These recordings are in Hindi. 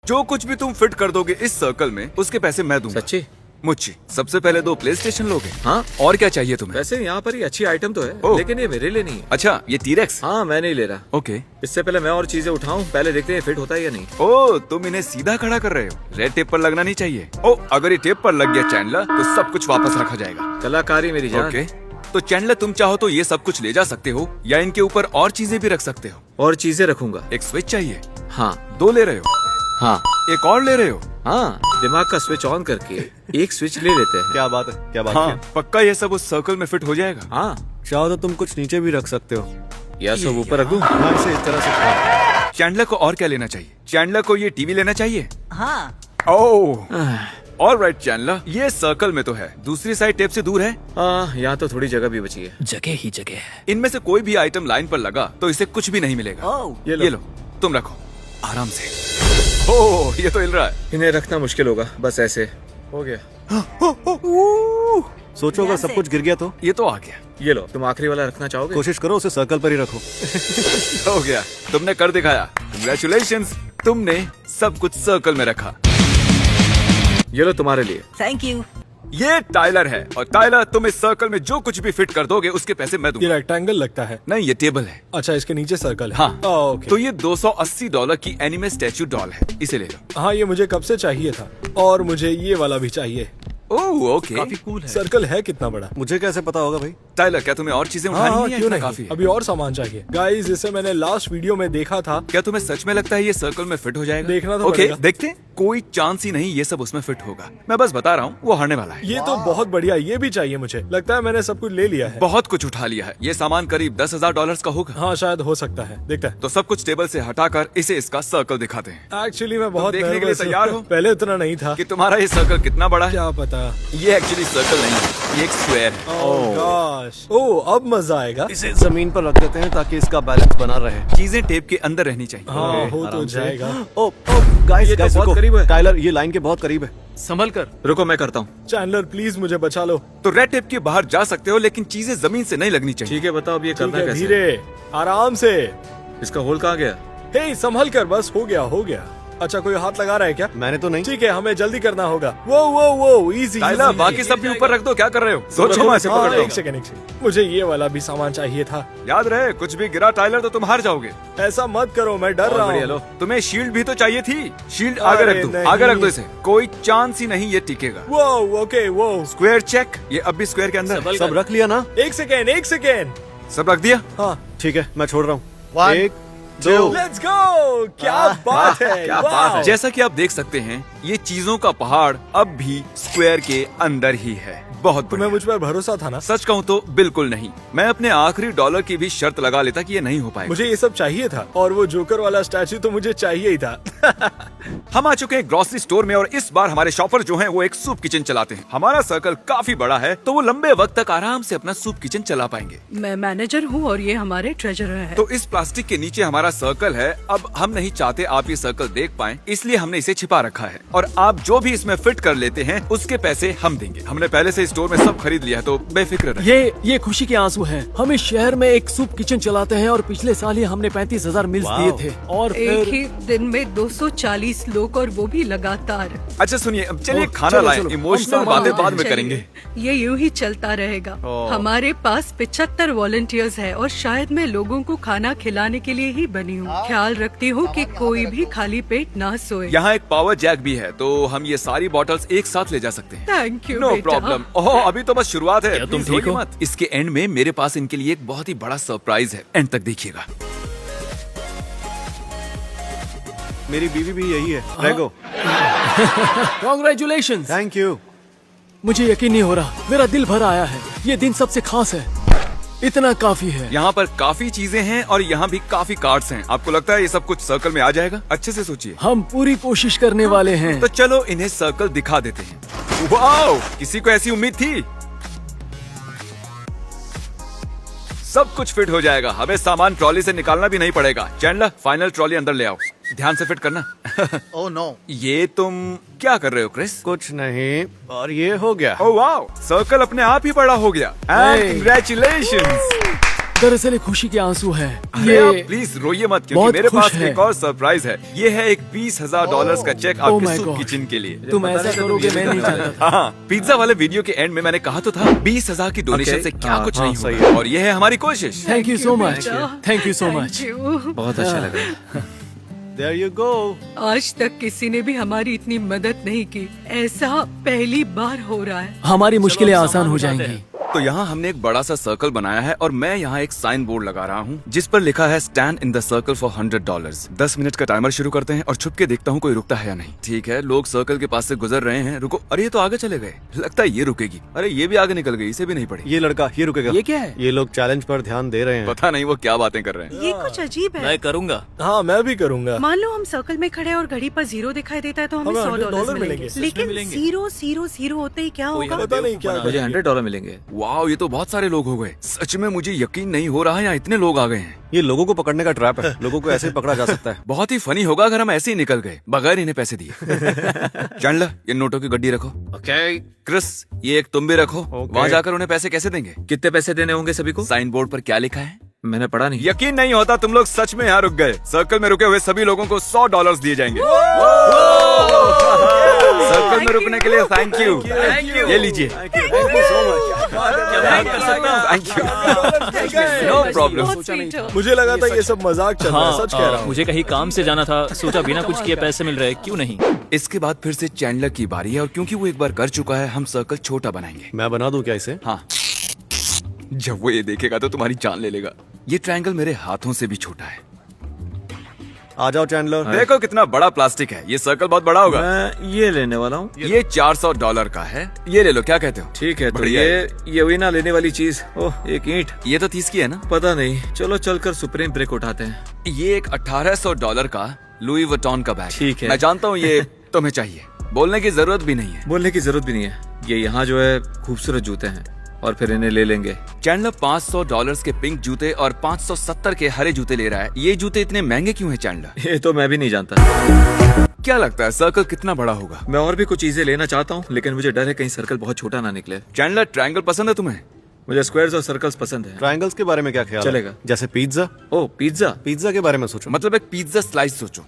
जो कुछ भी तुम फिट कर दोगे इस सर्कल में उसके पैसे मैं दूंगा। सच्ची? मुझे सबसे पहले 2 प्ले स्टेशन लोगे? हाँ। और क्या चाहिए तुम्हें? वैसे यहाँ पर ही अच्छी आइटम तो है, ओह। लेकिन ये मेरे लिए नहीं है। अच्छा, ये टीरेक्स? हाँ, मैं नहीं ले रहा। ओके। इससे पहले मैं और चीजें उठाऊं, पहले देखते हैं फिट होता है या नहीं। ओ, तुम इन्हें सीधा खड़ा कर रहे हो। रेड टेप पर लगना नहीं चाहिए। ओ, अगर ये टेप पर लग गया चैंडलर तो सब कुछ वापस रखा जाएगा। कलाकारी मेरी जान। ओके, तो चैंडलर तुम चाहो तो ये सब कुछ ले जा सकते हो या इनके ऊपर और चीजें भी रख सकते हो। और चीजें रखूंगा। एक स्विच चाहिए? हाँ। 2 ले रहे हो? हाँ। एक और ले रहे हो? हाँ, दिमाग का स्विच ऑन करके एक स्विच ले लेते हैं। क्या बात है, क्या बात हाँ, है। पक्का ये सब उस सर्कल में फिट हो जाएगा? हाँ, चाहो तो तुम कुछ नीचे भी रख सकते हो। या सब ऊपर रख दूं? हाँ, इसे इस तरह से। चैंडलर को और क्या लेना चाहिए? चैंडलर को ये टीवी लेना चाहिए? हाँ। ओह, ऑलराइट चैंडलर, ये सर्कल में तो है, दूसरी साइड टेप से दूर है। हाँ, यहाँ तो थोड़ी जगह भी बची है। जगह ही जगह है। इनमें से कोई भी आइटम लाइन पर लगा तो इसे कुछ भी नहीं मिलेगा। ओह, ये लो, तुम रखो आराम से। ओह, ये तो हिल रहा है। इन्हें रखना मुश्किल होगा, बस ऐसे हो गया। सोचो अगर सब कुछ गिर गया तो। ये तो आ गया। ये लो, तुम आखिरी वाला रखना चाहोगे? कोशिश करो उसे सर्कल पर ही रखो। हो गया, तुमने कर दिखाया। कंग्रेचुलेशंस, तुमने सब कुछ सर्कल में रखा। ये लो तुम्हारे लिए। Thank you. ये टाइलर है और टाइलर तुम इस सर्कल में जो कुछ भी फिट कर दोगे उसके पैसे मैं ये दूंगा। रेक्टेंगल लगता है। नहीं, ये टेबल है। अच्छा, इसके नीचे सर्कल है। हाँ, ओके। तो ये $280 की एनिमे स्टैचू डॉल है, इसे ले लो। हाँ, ये मुझे कब से चाहिए था और मुझे ये वाला भी चाहिए। ओह, ओके। काफी कूल है। सर्कल है कितना बड़ा? मुझे कैसे पता होगा भाई? टाइलर, क्या तुम्हें और चीजें हाँ, उठानी हाँ, है या क्यों इतना नहीं? काफी है? अभी और सामान चाहिए। गाइस, इसे मैंने लास्ट वीडियो में देखा था। क्या तुम्हें सच में लगता है ये सर्कल में फिट हो जाएगा? देखना तो ओके, पड़ेगा। देखते हैं। कोई चांस ही नहीं ये सब उसमें फिट होगा। मैं बस बता रहा हूँ, वो हारने वाला है। ये तो बहुत बढ़िया, ये भी चाहिए मुझे। लगता है मैंने सब कुछ ले लिया है। बहुत कुछ उठा लिया है। ये सामान करीब $10,000 का होगा। हाँ, शायद हो सकता है। देखता है। तो सब कुछ टेबल से हटाकर इसे इसका सर्कल दिखाते हैं एक्चुअली मैं बहुत देखने के लिए nervous हूँ। तैयार हो? पहले इतना नहीं था। कि तुम्हारा ये सर्कल कितना बड़ा है। क्या पता। ये एक्चुअली सर्कल नहीं है, ये एक स्क्वायर है। ओह गॉश। ओह, अब मजा आएगा। इसे जमीन पर रख देते हैं ताकि इसका बैलेंस बना रहे। चीजें टेप के अंदर रहनी चाहिए। हाँ, हो तो आराम से। जाएगा। ओ, गाइस, ये तो गाइस, बहुत रुको। करीब है। टाइलर, ये लाइन के बहुत करीब है। संभल कर। रुको, मैं करता हूँ। चैंडलर, प्लीज मुझे बचा लो। तो रेड टेप के बाहर जा सकते हो, लेकिन चीजें जमीन से नहीं लगनी चाहिए। ठीक है, बताओ अब ये ठीक करना है, कैसे? धीरे, आराम से। इसका होल कहाँ गया? हे, संभल कर, बस हो गया, हो गया। अच्छा, कोई हाथ लगा रहा है क्या? मैंने तो नहीं। ठीक है, हमें जल्दी करना होगा। वो इजी। टाइलर, बाकी सब भी ऊपर रख दो। क्या कर रहे हो? सोचो, मैं इसे पकड़ एक सेकंड। मुझे ये वाला भी सामान चाहिए था। याद रहे, कुछ भी गिरा टाइलर तो तुम हार जाओगे। ऐसा मत करो, मैं डर रहा बढ़िया, हूँ। लो। तुम्हें शील्ड भी तो चाहिए थी। शील्ड आगे अरे रख दो, नहीं। आगे रख दो इसे। कोई चांस ही नहीं ये टिकेगा। वो ओके, वो स्क्वायर चेक। ये अब भी स्क्वायर के अंदर है। सब रख लिया ना? एक सेकेंड। सब रख दिया? हाँ, ठीक है, मैं छोड़ रहा हूँ। 1, 2। Let's go. क्या बात है, क्या वाह। बात है। जैसा कि आप देख सकते हैं, ये चीजों का पहाड़ अब भी स्क्वायर के अंदर ही है। बहुत तुम्हें बढ़िया। मुझ पर भरोसा था ना? सच कहूँ तो बिल्कुल नहीं। मैं अपने आखिरी डॉलर की भी शर्त लगा लेता कि ये नहीं हो पाएगा। मुझे ये सब चाहिए था और वो जोकर वाला स्टैचू तो मुझे चाहिए ही था। हम आ चुके हैं ग्रोसरी स्टोर में और इस बार हमारे शॉपर जो हैं वो एक सूप किचन चलाते हैं। हमारा सर्कल काफी बड़ा है तो वो लंबे वक्त तक आराम से अपना सूप किचन चला पाएंगे। मैं मैनेजर हूँ और ये हमारे ट्रेजरर हैं। तो इस प्लास्टिक के नीचे हमारा सर्कल है। अब हम नहीं चाहते आप ये सर्कल देख पाएं, इसलिए हमने इसे छिपा रखा है। और आप जो भी इसमें फिट कर लेते हैं उसके पैसे हम देंगे। हमने पहले से स्टोर में सब खरीद लिया है, तो बेफिक्र रहिए। ये खुशी के आंसू हैं। हम इस शहर में एक सूप किचन चलाते हैं और पिछले साल ही हमने 35,000 मिल्स दिए थे। और एक फिर ही दिन में 240 लोग और वो भी लगातार। अच्छा सुनिए, अब चलिए ओह, खाना चलो, लाएं। चलो। इमोशनल हम बातें सामान बाद में चलिए, करेंगे। ये यूं ही चलता रहेगा। हमारे पास 75 वॉलंटियर्स है और शायद मैं लोगों को खाना खिलाने के लिए ही बनी हूँ। ख्याल रखती हूँ कि कोई भी खाली पेट ना सोए। यहाँ एक पावर जैक भी है, तो हम ये सारी बॉटल्स एक साथ ले जा सकते हैं। थैंक यू नो बेटा। प्रॉब्लम। ओह, अभी तो बस शुरुआत है। क्या तुम Please ठीक हो? रोइए मत। इसके एंड में मेरे पास इनके लिए एक बहुत ही बड़ा सरप्राइज है। एंड तक देखिएगा। मेरी बीवी भी यही है। रेगो, कांग्रेचुलेशन। Thank you. मुझे यकीन नहीं हो रहा, मेरा दिल भर आया है। ये दिन सबसे खास है। इतना काफी है। यहाँ पर काफी चीजें हैं और यहाँ भी काफी कार्ड्स हैं। आपको लगता है ये सब कुछ सर्कल में आ जाएगा? अच्छे से सोचिए। हम पूरी कोशिश करने वाले हैं। तो चलो इन्हें सर्कल दिखा देते हैं। वाओ, किसी को ऐसी उम्मीद थी? सब कुछ फिट हो जाएगा। हमें सामान ट्रॉली से निकालना भी नहीं पड़ेगा। चैंडलर, फाइनल ट्रॉली अंदर ले आओ। ध्यान से फिट करना। Oh no. ये तुम क्या कर रहे हो क्रिस? कुछ नहीं, और ये हो गया। ओह वाओ, सर्कल अपने आप ही बड़ा हो गया। And Hey. कंग्रेचुलेशंस। दरअसल ये खुशी के आंसू है। अरे आप प्लीज रोइए मत, क्योंकि बहुत मेरे खुश पास है। एक और सरप्राइज है। ये है एक $20,000 का चेक Oh आपके my सूप God. किचन के लिए। तुम ऐसा करोगे मैं नहीं जानता था। हाँ, पिज्जा वाले वीडियो के एंड में मैंने कहा तो था 20,000 की डोनेशन Okay. से क्या हाँ, कुछ हाँ, नहीं सही होगा। है। और ये है हमारी कोशिश। Thank you so much, thank you so much. बहुत अच्छा लग रहा है। There you go. आज तक किसी ने भी हमारी इतनी मदद नहीं की। ऐसा पहली बार हो रहा है। हमारी मुश्किलें आसान हो जाएंगी। तो यहाँ हमने एक बड़ा सा सर्कल बनाया है और मैं यहाँ एक साइन बोर्ड लगा रहा हूँ जिस पर लिखा है stand in the circle for $100। 10 minute का टाइमर शुरू करते हैं और छुप के देखता हूँ कोई रुकता है या नहीं। ठीक है, लोग सर्कल के पास से गुजर रहे हैं। रुको, अरे ये तो आगे चले गए। लगता है ये रुकेगी। अरे ये भी आगे निकल गई, इसे भी नहीं पड़ी। ये लड़का ये रुकेगा। ये क्या है? ये लोग चैलेंज पर ध्यान दे रहे हैं। पता नहीं वो क्या बातें कर रहे हैं। ये कुछ अजीब है। मैं करूंगा। हाँ, मैं भी करूंगा। मान लो हम सर्कल में खड़े हैं और घड़ी पर 0 दिखाई देता है तो हमें हमें $100 $100 मिलेंगे। मिलेंगे। लेकिन 0 0 0 होते ही क्या होगा? पता नहीं क्या मुझे $100 मिलेंगे। वाह, ये तो बहुत सारे लोग हो गए। सच में मुझे यकीन नहीं हो रहा है यहाँ इतने लोग आ गए हैं। ये लोगों को पकड़ने का ट्रैप है। लोगों को ऐसे ही पकड़ा जा सकता है। बहुत ही फनी होगा अगर हम ऐसे ही निकल गए बगैर इन्हें पैसे दिए। चैंडलर, ये नोटों की गड्डी रखो। ओके, क्रिस, ये एक तुम भी रखो। Okay. वहाँ जाकर उन्हें पैसे कैसे देंगे? कितने पैसे देने होंगे सभी को? साइन बोर्ड पर क्या लिखा है? मैंने पढ़ा नहीं। यकीन नहीं होता तुम लोग सच में यहाँ रुक गए। सर्कल में रुके हुए सभी लोगों को $100 दिए जाएंगे। सर्कल में रुकने के लिए थैंक यू। ये लीजिए। Thank you so much. Thank you. No problem. बहुत sweet हो। मुझे लगा था ये सब मजाक चल रहा है, सच कह रहा हूँ। मुझे कहीं काम से जाना था, सोचा बिना कुछ किए पैसे मिल रहे, क्यों नहीं। इसके बाद फिर से चैंडलर की बारी है और क्योंकि वो एक बार कर चुका है हम सर्कल छोटा बनाएंगे। मैं बना दूं क्या इसे? हाँ, जब वो ये देखेगा तो तुम्हारी जान ले लेगा। ये ट्रायंगल मेरे हाथों से भी छोटा है। आ जाओ चैंडलर। देखो कितना बड़ा प्लास्टिक है। ये सर्कल बहुत बड़ा होगा। मैं ये लेने वाला हूँ। ये $400 का है। ये ले लो, क्या कहते हो? ठीक है, तो बढ़िया ये वही ना लेने वाली चीज। ओह, एक ईंट। ये तो 30 की है ना? पता नहीं, चलो चलकर सुप्रीम ब्रेक उठाते हैं। ये एक $1800 का लुई वुइटन का बैग। ठीक है। मैं जानता हूँ ये तुम्हें चाहिए। बोलने की जरूरत भी नहीं है। बोलने की जरूरत भी नहीं है। ये यहाँ जो है खूबसूरत जूते हैं और फिर इन्हें ले लेंगे। चैंडलर $500 के पिंक जूते और 570 के हरे जूते ले रहा है। ये जूते इतने महंगे क्यों हैं चैंडलर? ये तो मैं भी नहीं जानता। क्या लगता है सर्कल कितना बड़ा होगा? मैं और भी कुछ चीजें लेना चाहता हूँ, लेकिन मुझे डर है कहीं सर्कल बहुत छोटा ना निकले। चैंडलर, ट्रायंगल पसंद है तुम्हें? मुझे स्क्वायर्स और सर्कल्स पसंद है। ट्रायंगल्स के बारे में क्या ख्याल है? चलेगा। जैसे पिज्जा। ओह, पिज्जा। पिज्जा के बारे में सोचो। मतलब एक पिज्जा स्लाइस सोचो।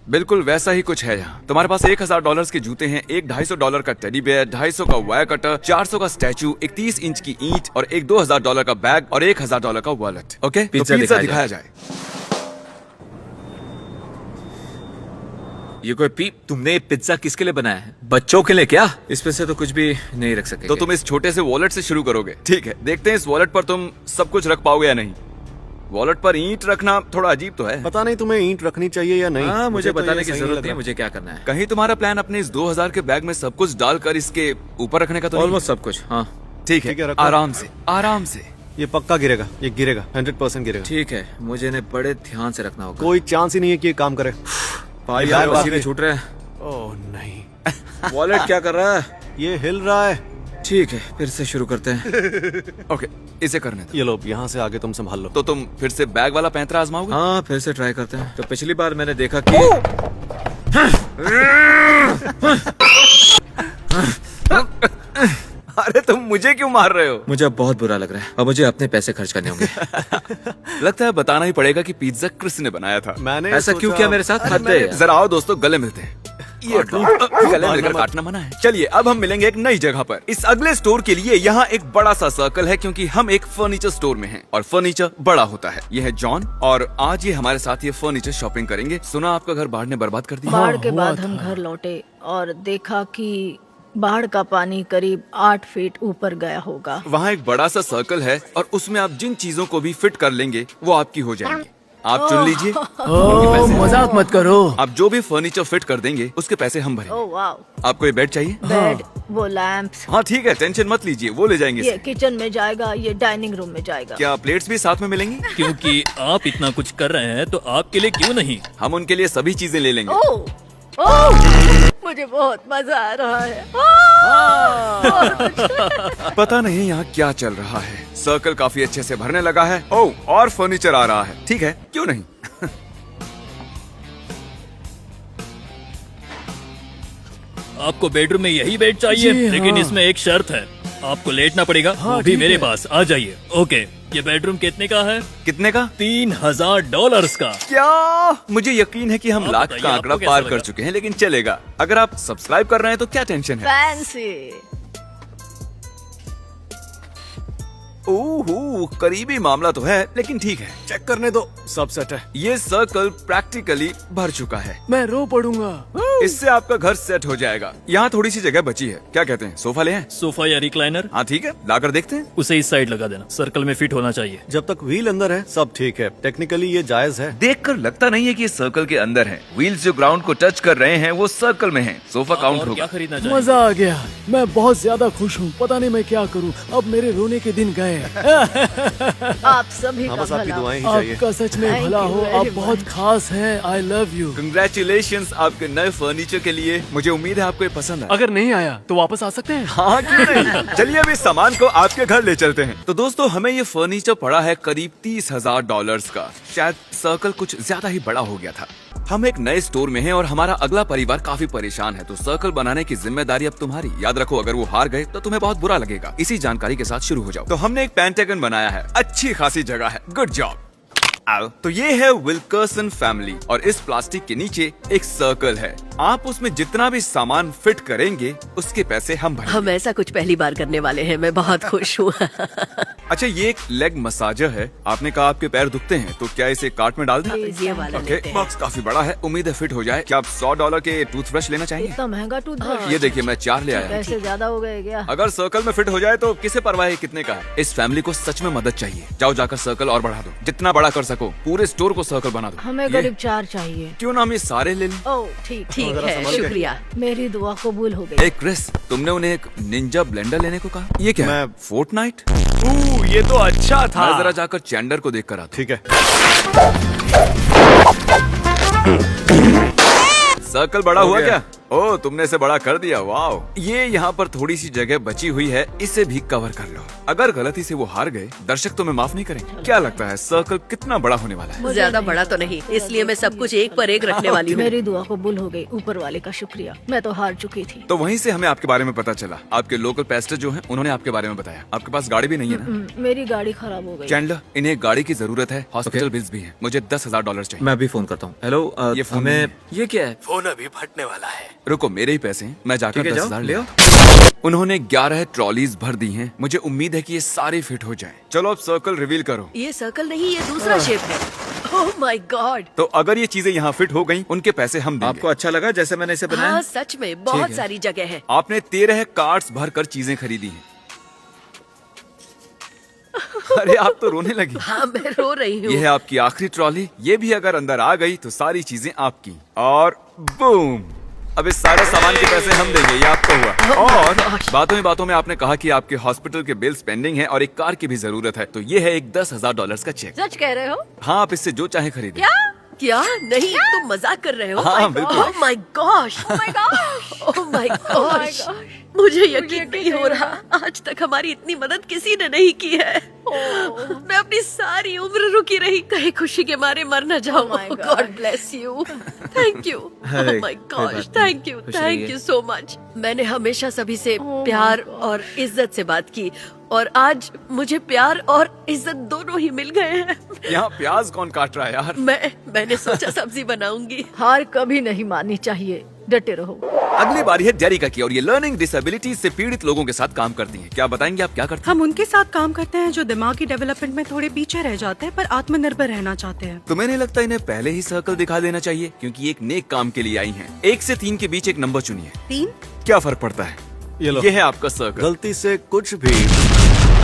बिल्कुल वैसा ही कुछ है यहाँ। तुम्हारे पास $1000 के जूते हैं, एक $250 का टेडी बेयर, 250 का वायर कटर, 400 का स्टैचू, एक 30 इंच की ईंट और एक $2000 का बैग और $1000 का वॉलेट। ओके, तो पिज्जा पिज्जा दिखाया दिखाया जाए। ये कोई तुमने ये पिज्जा किसके लिए बनाया है? बच्चों के लिए क्या? इसमें से तो कुछ भी नहीं रख सके। तो तुम इस छोटे से वॉलेट से शुरू करोगे। ठीक है, देखते हैं इस वॉलेट पर तुम सब कुछ रख पाओगे या नहीं। वॉलेट पर ईंट रखना थोड़ा अजीब तो है। पता नहीं तुम्हें ईंट रखनी चाहिए या नहीं। हाँ, मुझे तो ये बताने की सही जरूरत लग नहीं है रहा। मुझे क्या करना है। कहीं तुम्हारा प्लान अपने इस 2000 के बैग में सब कुछ डालकर इसके ऊपर रखने का तो नहीं? ऑलमोस्ट सब कुछ। हाँ ठीक ठीक है, है, रखो। आराम से आराम से। ये पक्का गिरेगा। ये गिरेगा, 100% गिरेगा। ठीक है, मुझे इन्हें बड़े ध्यान से रखना होगा। कोई चांस ही नहीं है कि ये काम करे। भाई यार, यार, बाप रे। छूट रहे हैं। ओह नहीं। वॉलेट क्या कर रहा है? ये हिल रहा है। ठीक है, फिर से शुरू करते हैं। ओके, इसे करने दो। ये लो, यहाँ से आगे तुम संभाल लो। तो तुम फिर से बैग वाला पैंतरा आजमाओगे? हाँ, फिर से ट्राई करते हैं। तो पिछली बार मैंने देखा कि अरे तुम मुझे क्यों मार रहे हो? मुझे अब बहुत बुरा लग रहा है और मुझे अपने पैसे खर्च करने होंगे। लगता है बताना ही पड़ेगा कि पिज्जा क्रिस ने बनाया था। मैंने ऐसा क्यों सोचा- किया मेरे साथ? अरे हद है मैंने- यार। जरा आओ दोस्तों, गले मिलते हैं। ये गले मिलकर काटना मना है। चलिए अब हम मिलेंगे एक नई जगह पर। इस अगले स्टोर के लिए यहाँ एक बड़ा सा सर्कल है क्योंकि हम एक फर्नीचर स्टोर में हैं और फर्नीचर बड़ा होता है। ये है जॉन और आज ये हमारे साथ ये फर्नीचर शॉपिंग करेंगे। सुना आपका घर बाढ़ ने बर्बाद कर दिया। बाढ़ के हुआ बाद था। हम घर लौटे और देखा कि बाढ़ का पानी करीब 8 फीट ऊपर गया होगा। वहाँ एक बड़ा सा सर्कल है और उसमें आप जिन चीजों को भी फिट कर लेंगे वो आपकी हो जाएंगी। आप चुन लीजिए। ओह, मजाक मत करो। आप जो भी फर्नीचर फिट कर देंगे उसके पैसे हम भरेंगे। ओह वाओ, आपको ये बेड चाहिए? बेड, वो लैंप्स, हाँ ठीक है, टेंशन मत लीजिए, वो ले जाएंगे ये इससे। किचन में जाएगा, ये डाइनिंग रूम में जाएगा। क्या प्लेट्स भी साथ में मिलेंगी? क्योंकि आप इतना कुछ कर रहे हैं तो आपके लिए क्यों नहीं। हम उनके लिए सभी चीजें ले लेंगे। ओह ओह, मुझे बहुत मजा आ रहा है। पता नहीं यहाँ क्या चल रहा है। सर्कल काफी अच्छे से भरने लगा है। ओह, और फर्नीचर आ रहा है। ठीक है, क्यों नहीं। आपको बेडरूम में यही बेड चाहिए, जी, लेकिन हाँ। इसमें एक शर्त है, आपको लेटना पड़ेगा। हाँ, वो भी ठीक मेरे है। पास। आ जाइए। ओके, ये बेडरूम कितने का है? कितने का? $3000 का। क्या? मुझे यकीन है कि हम आप लाख बताइए, का आंकड़ा आपको कैसा पार कर लगा? चुके हैं, लेकिन चलेगा। अगर आप सब्सक्राइब कर रहे हैं तो क्या टेंशन है? फैंसी। ओह, करीबी मामला तो है, लेकिन ठीक है। चेक करने दो, सब सेट है। ये सर्कल प्रैक्टिकली भर चुका है। मैं रो पड़ूंगा। इससे आपका घर सेट हो जाएगा। यहाँ थोड़ी सी जगह बची है, क्या कहते हैं, सोफा ले आएं? सोफा या रिक्लाइनर? हाँ ठीक है, लाकर देखते हैं। उसे इस साइड लगा देना, सर्कल में फिट होना चाहिए। जब तक व्हील अंदर है सब ठीक है। टेक्निकली ये जायज है। देखकर लगता नहीं है कि ये सर्कल के अंदर है। व्हील्स जो ग्राउंड को टच कर रहे हैं वो सर्कल में हैं। सोफा काउंट और क्या होगा। खरीदना चाहिए? मजा आ गया। मैं बहुत ज्यादा खुश हूँ। पता नहीं मैं क्या करूँ। अब मेरे रोने के दिन गए। आप सभी का हाँ, बस आपकी भला। दुआएं ही चाहिए। आपका सच में Thank भला you हो। very आप बहुत much. खास हैं। I love you. कंग्रेचुलेशंस आपके नए फर्नीचर के लिए। मुझे उम्मीद है आपको ये पसंद आया। अगर नहीं आया तो वापस आ सकते हैं। हाँ क्यों नहीं? चलिए अब इस सामान को आपके घर ले चलते हैं। तो दोस्तों, हमें ये फर्नीचर पड़ा है करीब $30,000 का। शायद सर्कल कुछ ज्यादा ही बड़ा हो गया था। हम एक नए स्टोर में हैं और हमारा अगला परिवार काफी परेशान है, तो सर्कल बनाने की जिम्मेदारी अब तुम्हारी। याद रखो, अगर वो हार गए तो तुम्हें बहुत बुरा लगेगा। इसी जानकारी के साथ शुरू हो जाओ। तो हमने एक पेंटागन बनाया है। अच्छी खासी जगह है। Good job. आओ, तो ये है विल्कर्सन फैमिली और इस प्लास्टिक के नीचे एक सर्कल है। आप उसमें जितना भी सामान फिट करेंगे उसके पैसे हम भरेंगे। हम ऐसा कुछ पहली बार करने वाले हैं। मैं बहुत खुश हूँ। अच्छा, ये एक लेग मसाजर है। आपने कहा आपके पैर दुखते हैं, तो क्या इसे कार्ट में डाल दें? ये वाला ओके, लेते हैं। बॉक्स काफी बड़ा है, उम्मीद है फिट हो जाए। क्या आप $100 के टूथब्रश लेना चाहेंगे? इतना महंगा टूथब्रश। ये देखिए, मैं 4 ले आया हूँ। पैसे ज्यादा हो गए क्या? अगर सर्कल में फिट हो जाए तो किसे परवाह है कितने का है। इस फैमिली को सच में मदद चाहिए। जाओ जाकर सर्कल और बढ़ा दो, जितना बड़ा कर सको। पूरे स्टोर को सर्कल बना दो। हमें ये- करीब 4 चाहिए। क्यों ना हम ये सारे ले लें? ओह ठीक ठीक जरा है, संभल के। शुक्रिया। मेरी दुआ कबूल हो गई। एक क्रिस, तुमने उन्हें एक निंजा ब्लेंडर लेने को कहा। ये क्या है? मैं- फोर्टनाइट? ये तो अच्छा था। मैं जरा जाकर चैंडर को देख कर आता ठीक है। हूँ। सर्कल बड़ा हो हुआ गया। क्या? ओह, तुमने इसे बड़ा कर दिया। वाह, ये यहाँ पर थोड़ी सी जगह बची हुई है, इसे भी कवर कर लो। अगर गलती से वो हार गए, दर्शक तुम्हें माफ नहीं करेंगे। क्या लगता है सर्कल कितना बड़ा होने वाला है? ज्यादा बड़ा तो नहीं, इसलिए मैं सब कुछ एक पर एक रखने वाली हूँ। मेरी दुआ कबूल हो गई। ऊपर वाले का शुक्रिया। मैं तो हार चुकी थी। तो वहीं से हमें आपके बारे में पता चला। आपके लोकल पेस्टर जो हैं, उन्होंने आपके बारे में बताया। आपके पास गाड़ी भी नहीं है ना? मेरी गाड़ी खराब हो गई। चैंडलर, इन्हें एक गाड़ी की जरूरत है। हॉस्पिटल बिल्स भी हैं। मुझे $10,000 चाहिए। मैं अभी फोन करता हूँ। हेलो, ये फोन हमें नहीं ये क्या है? फोन अभी फटने वाला है। रुको, मेरे ही पैसे हैं, मैं जाकर ठीक है, जाओ, 10,000 ले ले आओ। उन्होंने 11 ट्रॉलीज भर दी हैं। मुझे उम्मीद है कि ये सारे फिट हो जाएं। चलो अब सर्कल रिवील करो। ये सर्कल नहीं, ये दूसरा शेप है। Oh my God. तो अगर ये चीजें यहाँ फिट हो गई, उनके पैसे हम देंगे। आपको अच्छा लगा जैसे मैंने इसे बनाया? हाँ सच में बहुत है। सारी जगह है। आपने 13 कार्ट्स भरकर चीजें खरीदी हैं। अरे आप तो रोने लगी। हाँ मैं रो रही ये हूँ। है आपकी आखिरी ट्रॉली। ये भी अगर अंदर आ गई तो सारी चीजें आपकी। और बूम, अब इस सारे सामान के पैसे हम देंगे। ये आपका हुआ। और बातों ही बातों में आपने कहा कि आपके हॉस्पिटल के बिल्स पेंडिंग हैं और एक कार की भी जरूरत है। तो ये है एक $10,000 का चेक। सच कह रहे हो? हाँ, आप इससे जो चाहे खरीदें। क्या? नहीं, तुम मजाक कर रहे हो? हाँ, बिल्कुल। Oh my gosh. Oh my gosh. मुझे यकीन नहीं हो रहा, आज तक हमारी इतनी मदद किसी ने नहीं की है। मैं अपनी सारी उम्र रुकी रही, कहीं खुशी के मारे मर न जाऊं। Oh my God. God bless you. Thank you. अरे, ओह माय कोई गॉश, बात नहीं। थैंक यू, खुश थैंक रहिए। You so much. मैंने हमेशा सभी से my प्यार और इज्जत से बात की, और आज मुझे प्यार और इज्जत दोनों ही मिल गए हैं। यहाँ प्याज कौन काट रहा है यार? मैंने सोचा सब्जी बनाऊंगी। हार कभी नहीं माननी चाहिए। डटे रहो। अगली बारी है जेरिका की, और ये लर्निंग डिसेबिलिटीज से पीड़ित लोगों के साथ काम करती हैं। क्या बताएंगे आप क्या करती हैं? हम उनके साथ काम करते हैं जो दिमागी डेवलपमेंट में थोड़े पीछे रह जाते हैं पर आत्मनिर्भर रहना चाहते हैं। तुम्हें नहीं लगता इन्हें पहले ही सर्कल दिखा देना चाहिए? क्योंकि एक नेक काम के लिए आई हैं। 1 से 3 के बीच एक नंबर चुनिए। 3? क्या फर्क पड़ता है? ये लो। ये है आपका सर्कल। गलती से कुछ भी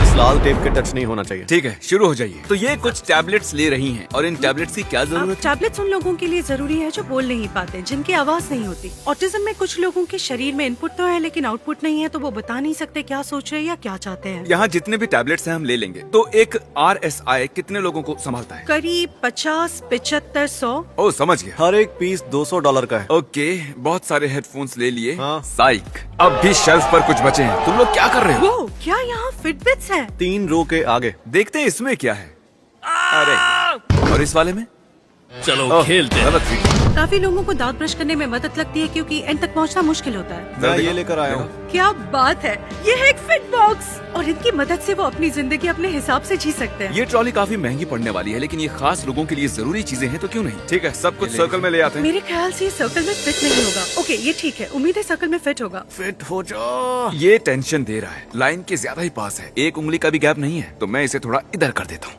इस लाल टेप के टच नहीं होना चाहिए। ठीक है, शुरू हो जाइए। तो ये कुछ टैबलेट्स ले रही हैं, और इन टैबलेट्स की क्या जरूरत है? टैबलेट्स उन लोगों के लिए जरूरी है जो बोल नहीं पाते, जिनकी आवाज नहीं होती। ऑटिज्म में कुछ लोगों के शरीर में इनपुट तो है लेकिन आउटपुट नहीं है, तो वो बता नहीं सकते क्या सोच रहे हैं या क्या चाहते हैं। यहाँ जितने भी टैबलेट्स हैं हम ले लेंगे। तो एक RSI कितने लोगों को संभालता है? करीब 50, 75, 100। ओह, समझ गया। हर एक पीस $200 का है। ओके, बहुत सारे हेडफोन्स ले लिए। हाँ। साइक, अब भी शेल्फ पर कुछ बचे हैं। तुम लोग क्या कर रहे हो? वो क्या यहाँ फिटबिट्स है? 3 रो के आगे। देखते हैं इसमें क्या है। अरे, और इस वाले में? चलो खेलते हैं। गलत हुई। काफी लोगों को दांत ब्रश करने में मदद लगती है क्योंकि एंड तक पहुंचना मुश्किल होता है। मैं ये लेकर आया हूँ। क्या बात है, ये है एक फिट बॉक्स और इनकी मदद से वो अपनी जिंदगी अपने हिसाब से जी सकते हैं। ये ट्रॉली काफी महंगी पड़ने वाली है, लेकिन ये खास लोगों के लिए जरूरी चीजें हैं, तो क्यों नहीं? ठीक है, सब कुछ सर्कल में ले आते हैं। मेरे ख्याल से ये सर्कल में फिट नहीं होगा। ओके, ये ठीक है, उम्मीद है सर्कल में फिट होगा। फिट हो जाओ। ये टेंशन दे रहा है, लाइन के ज्यादा ही पास है, एक उंगली का भी गैप नहीं है, तो मैं इसे थोड़ा इधर कर देता हूँ।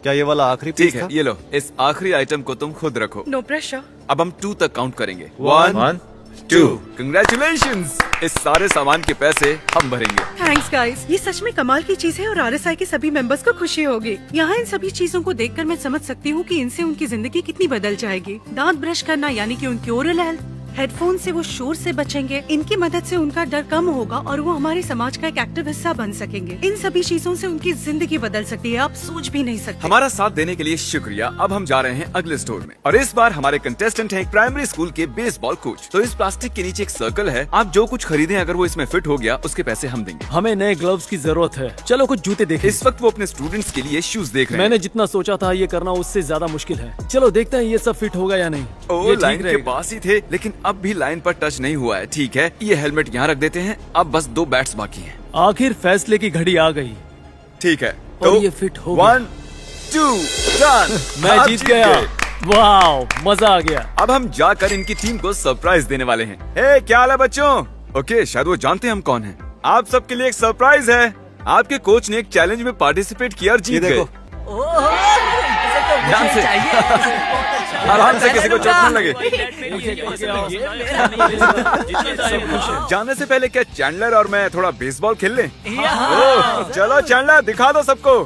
क्या ये वाला आखिरी ठीक पीस है, था? ये लो, इस आखिरी आइटम को तुम खुद रखो। No pressure. अब हम 2 तक काउंट करेंगे। 1 2 कंग्रेचुलेशंस, इस सारे सामान के पैसे हम भरेंगे। थैंक्स गाइस, ये सच में कमाल की चीज है और RSI के सभी मेंबर्स को खुशी होगी। यहाँ इन सभी चीजों को देखकर मैं समझ सकती हूँ कि इनसे उनकी जिंदगी कितनी बदल जाएगी। दांत ब्रश करना यानी कि उनकी ओरल हेल्थ, हेडफोन से वो शोर से बचेंगे, इनकी मदद से उनका डर कम होगा और वो हमारे समाज का एक एक्टिव हिस्सा बन सकेंगे। इन सभी चीजों से उनकी जिंदगी बदल सकती है, आप सोच भी नहीं सकते। हमारा साथ देने के लिए शुक्रिया। अब हम जा रहे हैं अगले स्टोर में और इस बार हमारे कंटेस्टेंट हैं एक प्राइमरी स्कूल के बेसबॉल कोच। तो इस प्लास्टिक के नीचे एक सर्कल है, आप जो कुछ खरीदें अगर वो इसमें फिट हो गया उसके पैसे हम देंगे। हमें नए ग्लव्स की जरूरत है। चलो कुछ जूते देखें। इस वक्त वो अपने स्टूडेंट्स के लिए शूज देख रहे हैं। मैंने जितना सोचा था ये करना उससे ज्यादा मुश्किल है। चलो देखते हैं ये सब फिट होगा या नहीं। ओ, ये ठीक लाइन के रहेगा। पास ही थे, लेकिन अब भी लाइन पर टच नहीं हुआ है। ठीक है, ये हेलमेट यहाँ रख देते हैं। अब बस 2 बैट्स बाकी हैं। आखिर फैसले की घड़ी आ गई। ठीक है, और ये फिट हो गया। 1 2 डन। मैं आप जीत गया। गए। वाह, मजा आ गया। अब हम जाकर इनकी टीम को सरप्राइज देने वाले हैं। हे, क्या हाल है बच्चों? ओके, शायद वो जानते हैं हम कौन हैं। आप सबके लिए एक सरप्राइज है। आपके कोच ने एक चैलेंज में पार्टिसिपेट किया और ये जीत गए। देखो। ध्यान से, आराम से, किसी को चोट न लगे। जाने से पहले क्या चैंडलर और मैं थोड़ा बेसबॉल खेल लें? ओह, चलो चैंडलर, दिखा दो सबको।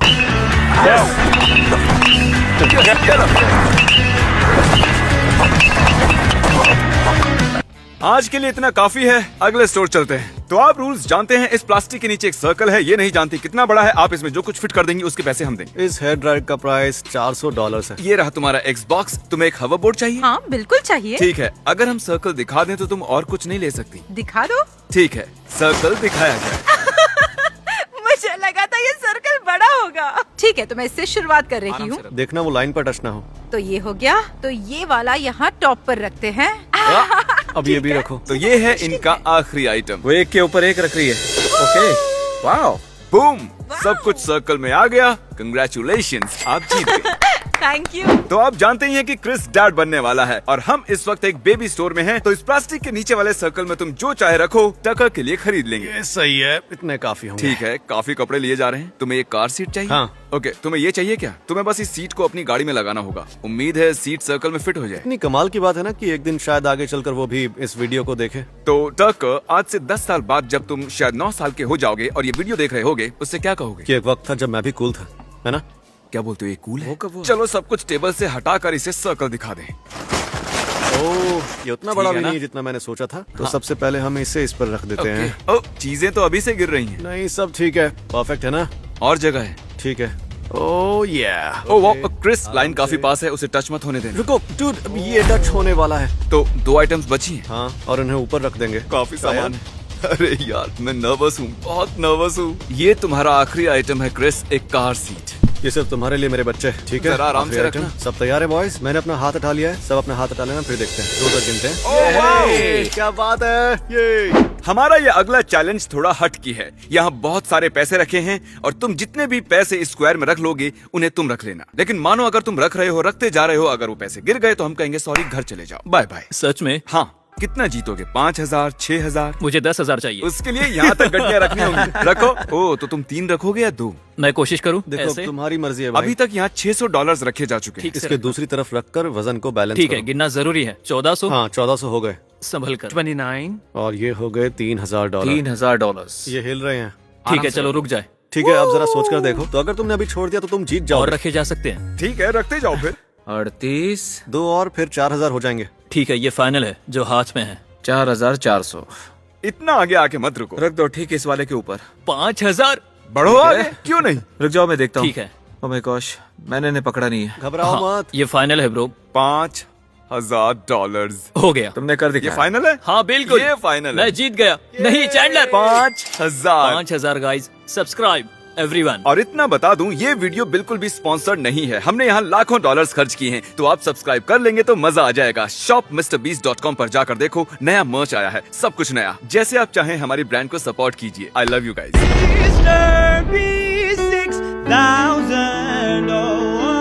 आज के लिए इतना काफी है, अगले स्टोर चलते हैं। तो आप रूल्स जानते हैं, इस प्लास्टिक के नीचे एक सर्कल है, ये नहीं जानती कितना बड़ा है, आप इसमें जो कुछ फिट कर देंगे उसके पैसे हम देंगे। इस हेयर ड्रायर का प्राइस $400 है। ये रहा तुम्हारा Xbox, तुम्हें एक हवर बोर्ड चाहिए? हाँ बिल्कुल चाहिए। ठीक है, अगर हम सर्कल दिखा दें तो तुम और कुछ नहीं ले सकती। दिखा दो। ठीक है, सर्कल दिखाया जाए। मुझे लगा था ये सर्कल बड़ा होगा। ठीक है, तो मैं इससे शुरुआत कर रही हूँ। देखना वो लाइन पर टच ना हो। तो ये हो गया, तो ये वाला यहाँ टॉप पर रखते हैं। अब ये भी रखो। तो ये है इनका आखिरी आइटम। वो एक के ऊपर एक रख रही है। ओके, वाओ, बूम, सब कुछ सर्कल में आ गया। कंग्रेचुलेशंस, आप जीत गए। Thank you. तो आप जानते ही हैं कि क्रिस डैड बनने वाला है और हम इस वक्त एक बेबी स्टोर में हैं। तो इस प्लास्टिक के नीचे वाले सर्कल में तुम जो चाहे रखो, टका के लिए खरीद लेंगे। ये सही है, इतने काफी होंगे। ठीक है, काफी कपड़े लिए जा रहे हैं। तुम्हें एक कार सीट चाहिए? हाँ। ओके, तुम्हें ये चाहिए क्या? तुम्हें बस इस सीट को अपनी गाड़ी में लगाना होगा। उम्मीद है सीट सर्कल में फिट हो जाए। इतनी कमाल की बात है ना कि एक दिन शायद आगे चलकर वो भी इस वीडियो को देखे। तो टक, आज से 10 साल बाद जब तुम शायद 9 साल के हो जाओगे और ये वीडियो देख रहे होगे, उससे क्या कहोगे? कि एक वक्त था जब मैं भी कूल था, है ना? क्या बोलते हो, ये कूल है? चलो सब कुछ टेबल से हटाकर इसे सर्कल दिखा दें। ओह, ये उतना बड़ा है भी ना? नहीं जितना मैंने सोचा था। तो सबसे पहले हम इसे इस पर रख देते हैं। ओ, चीजें तो अभी से गिर रही हैं। नहीं, सब ठीक है, परफेक्ट है ना? और जगह है। ठीक है। ओह या। ओ वो क्रिस, लाइन काफी पास है, उसे टच मत होने देना। रुको डूड, अब ये टच होने वाला है। तो 2 आइटम्स बची हैं। हाँ, और इन्हें ऊपर रख देंगे। काफी सामान है। अरे यार, मैं नर्वस हूँ, बहुत नर्वस हूँ। ये तुम्हारा आखिरी आइटम है क्रिस, एक कार सीट। ये सिर्फ तुम्हारे लिए मेरे बच्चे, ठीक है? जरा आराम से आखिरी आइटम। रखना। सब तैयार है बॉयज? मैंने अपना हाथ उठा लिया है, सब अपना हाथ उठा लेना, फिर देखते हैं 2 तक गिनते हैं। ओह, वाओ! ये क्या बात है ये। हमारा ये अगला चैलेंज थोड़ा हट की है। यहाँ बहुत सारे पैसे रखे हैं और तुम जितने भी पैसे इस स्क्वायर में रख लोगे उन्हें तुम रख लेना। लेकिन मानो अगर तुम रख रहे हो, रखते जा रहे हो, अगर वो पैसे गिर गए तो हम कहेंगे सॉरी, घर चले जाओ, बाय बाय। सच में? हाँ, कितना जीतोगे? 5000, 6000? मुझे 10,000 चाहिए। उसके लिए यहाँ तक गड्डियाँ रखनी होंगी। रखो। ओ, तो तुम 3 रखोगे या 2? मैं कोशिश करूँ देखो, ऐसे? तुम्हारी मर्जी है भाई। अभी तक यहाँ $600 रखे जा चुके हैं। ठीक से इसके रखना। दूसरी तरफ रखकर वजन को बैलेंस ठीक है, करो। गिनना जरूरी है। 1400। हाँ, 1400 हो गए। संभल कर। 29। और ये हो गए $3000। $3000। ये हिल रहे हैं। ठीक है, चलो रुक जाए। ठीक है, अब जरा सोच कर देखो। तो अगर तुमने अभी छोड़ दिया तो तुम जीत जाओ। और रखे जा सकते हैं। ठीक है, रखते जाओ फिर। 38 2 और फिर 4000 हो जाएंगे। ठीक है, ये फाइनल है जो हाथ में है। 4400। इतना आगे आके मत रुको, रख दो, ठीक है, इस वाले के ऊपर। 5000। बढ़ो आगे। क्यों नहीं? रुक जाओ, मैं देखता हूँ। ठीक है। ओह माय गॉश, मैंने इन्हें पकड़ा नहीं है। घबराओ मत। ये फाइनल है ब्रो। $5000 हो गया। तुमने कर ये दिखाया। फाइनल है? हाँ बिल्कुल, ये फाइनल है। मैं जीत गया। नहीं चैंडलर। 5000। 5000 guys, subscribe. एवरीवन। और इतना बता दूं, ये वीडियो बिल्कुल भी स्पॉन्सर्ड नहीं है। हमने यहाँ लाखों डॉलर्स खर्च किए हैं, तो आप सब्सक्राइब कर लेंगे तो मजा आ जाएगा। shopmrbeast.com पर जाकर देखो, नया मर्च आया है, सब कुछ नया। जैसे आप चाहें हमारी ब्रांड को सपोर्ट कीजिए। I love you guys. Mr. B6000, oh,